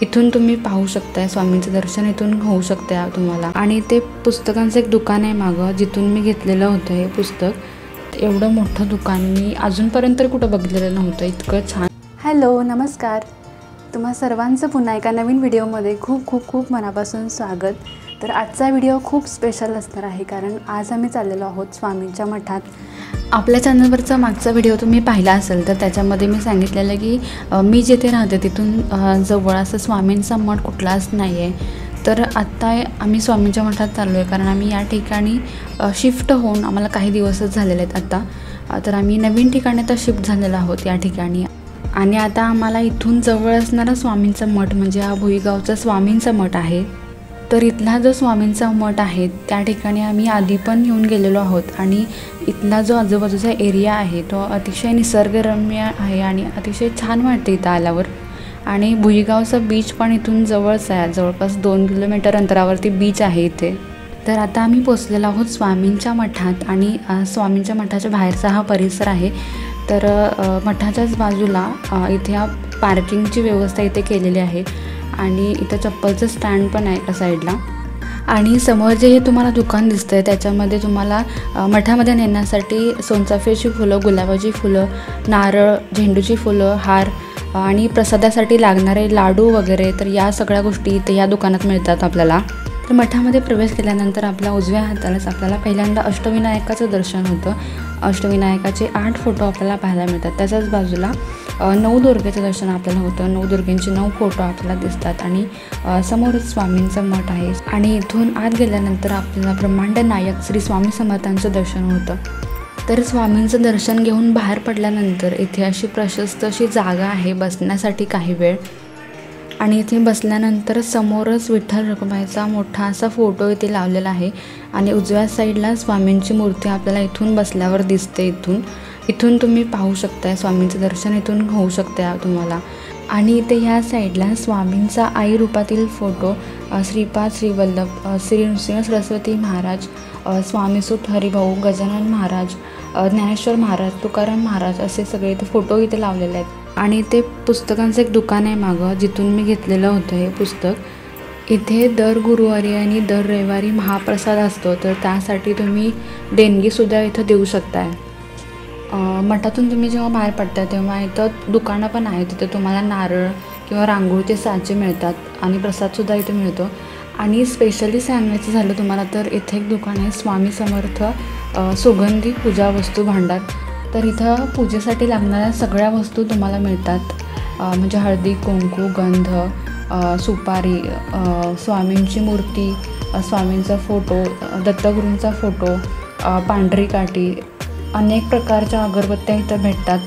इथून तुम्ही पाहू शकताय, स्वामींचं दर्शन इथून होऊ शकते तुम्हाला। आणि ते पुस्तकांचं एक दुकान आहे मागं, जिथून मी घेतलेलं होतं हे पुस्तक। एवढं मोठं दुकान मी अजूनपर्यंत कुठं बघितलेलं नव्हतं, इतकं छान। हॅलो, नमस्कार। तुम्हा सर्वांचं पुन्हा एका नवीन व्हिडिओमध्ये खूप खूप खूप मनापासून स्वागत। तर आजचा व्हिडिओ खूप स्पेशल असणार आहे, कारण आज आम्ही चाललेलो आहोत स्वामींच्या मठात। आपल्या चॅनलवरचा मागचा व्हिडिओ तुम्ही पाहिला असेल तर त्याच्यामध्ये मी सांगितलेलं की मी जिथे राहते तिथून जवळ असं स्वामींचा मठ कुठलाच नाही आहे। तर आत्ता आम्ही स्वामींच्या मठात चाललो आहे, कारण आम्ही या ठिकाणी शिफ्ट होऊन आम्हाला काही दिवसच झालेले आहेत आता। तर आम्ही नवीन ठिकाणी आता शिफ्ट झालेलो आहोत या ठिकाणी। आणि आता आम्हाला इथून जवळ असणारा स्वामींचा मठ म्हणजे हा भुईगावचा स्वामींचा मठ आहे। तर इथला जो स्वामींचा मठ आहे त्या ठिकाणी आम्ही आधी पण येऊन गेलेलो आहोत, आणि इथला जो आजूबाजूचा एरिया आहे तो अतिशय निसर्गरम्य आहे आणि अतिशय छान वाटते इथं आल्यावर। आणि भुईगावचा बीच पण इथून जवळच आहे, जवळपास 2 किलोमीटर अंतरावरती बीच आहे इथे। तर आता आम्ही पोचलेलो आहोत स्वामींच्या मठात, आणि स्वामींच्या मठाच्या बाहेरचा हा परिसर आहे। तर मठाच्याच बाजूला इथे पार्किंगची व्यवस्था इथे केलेली आहे, आणि इथं चप्पलचं स्टँड पण आहे एका साईडला। आणि समोर जे हे तुम्हाला दुकान दिसतंय त्याच्यामध्ये तुम्हाला मठामध्ये नेण्यासाठी सोनचाफ्याची फुलं, गुलाबाची फुलं, नारळ, झेंडूची फुलं, हार आणि प्रसादासाठी लागणारे लाडू वगैरे, तर या सगळ्या गोष्टी इथे या दुकानात मिळतात आपल्याला। तर मठामध्ये प्रवेश केल्यानंतर आपल्या उजव्या हातालाच आपल्याला पहिल्यांदा अष्टविनायकाचं दर्शन होतं। अष्टविनायकाचे 8 फोटो आपल्याला पाहायला मिळतात। त्याच्याच बाजूला नवदुर्गेचं दर्शन आपल्याला होतं। नवदुर्गेंचे 9 फोटो आपल्याला दिसतात, आणि समोरच स्वामींचं मठ आहे। आणि इथून आत गेल्यानंतर आपल्याला ब्रह्मांड नायक श्री स्वामी समर्थांचं दर्शन होतं। तर स्वामींचं दर्शन घेऊन बाहेर पडल्यानंतर इथे अशी प्रशस्त अशी जागा आहे बसण्यासाठी काही वेळ, आणि इथे बसल्यानंतर समोरच विठ्ठल रखुमाईचा मोठा असा फोटो इथे लावलेला आहे, आणि उजव्या साईडला स्वामींची मूर्ती आपल्याला इथून बसल्यावर दिसते। इथून तुम्ही पाहू शकताय, स्वामींचं दर्शन इथून होऊ शकते तुम्हाला। आणि इथे ह्या साईडला स्वामींचा आई रूपातील फोटो, श्रीपाद, श्रीवल्लभ, श्री नृसिंह सरस्वती महाराज, स्वामीसूत हरिभाऊ, गजानन महाराज, ज्ञानेश्वर महाराज, तुकाराम महाराज असे सगळे इथे फोटो इथे लावलेले आहेत। आणि ते पुस्तकांचं एक दुकान आहे मागं, जिथून मी घेतलेलं होतं हे पुस्तक। इथे दर गुरुवारी आणि दर रविवारी महाप्रसाद असतो, तर त्यासाठी तुम्ही देणगीसुद्धा इथं देऊ शकताय। मठातून तुम्ही जेव्हा बाहेर पडता तेव्हा इथं दुकानं पण आहेत, तिथे तुम्हाला नारळ किंवा रांगोळीचे साचे मिळतात, आणि प्रसादसुद्धा इथे मिळतो। आणि स्पेशली सांगायचं झालं तुम्हाला तर इथे एक दुकान आहे स्वामी समर्थ सुगंधी पूजा वस्तू भांडार। तर इथं पूजेसाठी लागणाऱ्या सगळ्या वस्तू तुम्हाला मिळतात, म्हणजे हळदी, कुंकू, गंध, सुपारी, स्वामींची मूर्ती, स्वामींचा फोटो, दत्तगुरूंचा फोटो, पांढरी काठी, अनेक प्रकारच्या अगरबत्त्या इथं भेटतात,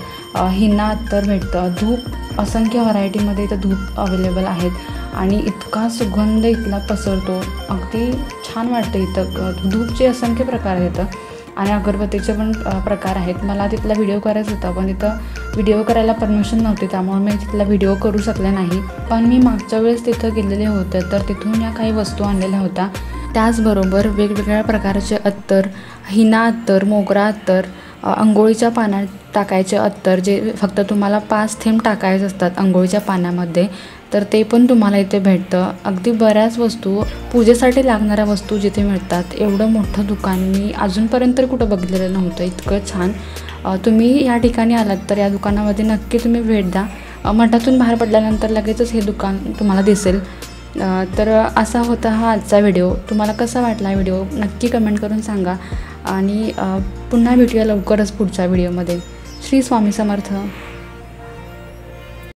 हिना अत्तर भेटतं, धूप असंख्य व्हरायटीमध्ये इथं धूप अवेलेबल आहेत, आणि इतका सुगंध इथला पसरतो, अगदी छान वाटतं इथं। धूपचे असंख्य प्रकार आहेत आणि अगरबत्तीचे पण प्रकार आहेत। मला तिथला व्हिडिओ करायचा होता, पण इथं व्हिडिओ करायला परमिशन नव्हती, त्यामुळे मी तिथला व्हिडिओ करू शकले नाही। पण मी मागच्या वेळेस तिथं गेलेले होते, तर तिथून या काही वस्तू आणलेल्या होत्या। त्याचबरोबर वेगवेगळ्या प्रकारचे अत्तर, हिना अत्तर, मोगरा अत्तर, अंघोळीच्या पाण्यात टाकायचे अत्तर, जे फक्त तुम्हाला 5 थेंब टाकायचे असतात अंघोळीच्या पाण्यामध्ये, तर ते पण तुम्हाला इथे भेटतं। अगदी बऱ्याच वस्तू, पूजेसाठी लागणाऱ्या वस्तू जिथे मिळतात। एवढं मोठं दुकान मी अजूनपर्यंत कुठं बघितलेलं नव्हतं, इतकं छान। तुम्ही या ठिकाणी आलात तर या दुकानामध्ये नक्की तुम्ही भेट द्या। मठातून बाहेर पडल्यानंतर लगेचच हे दुकान तुम्हाला दिसेल। तर असा होता हा आजचा व्हिडिओ। तुम्हाला कसा वाटला व्हिडिओ नक्की कमेंट करून सांगा, आणि पुन्हा भेटूया लवकरच पुढच्या व्हिडिओमध्ये। श्री स्वामी समर्थ।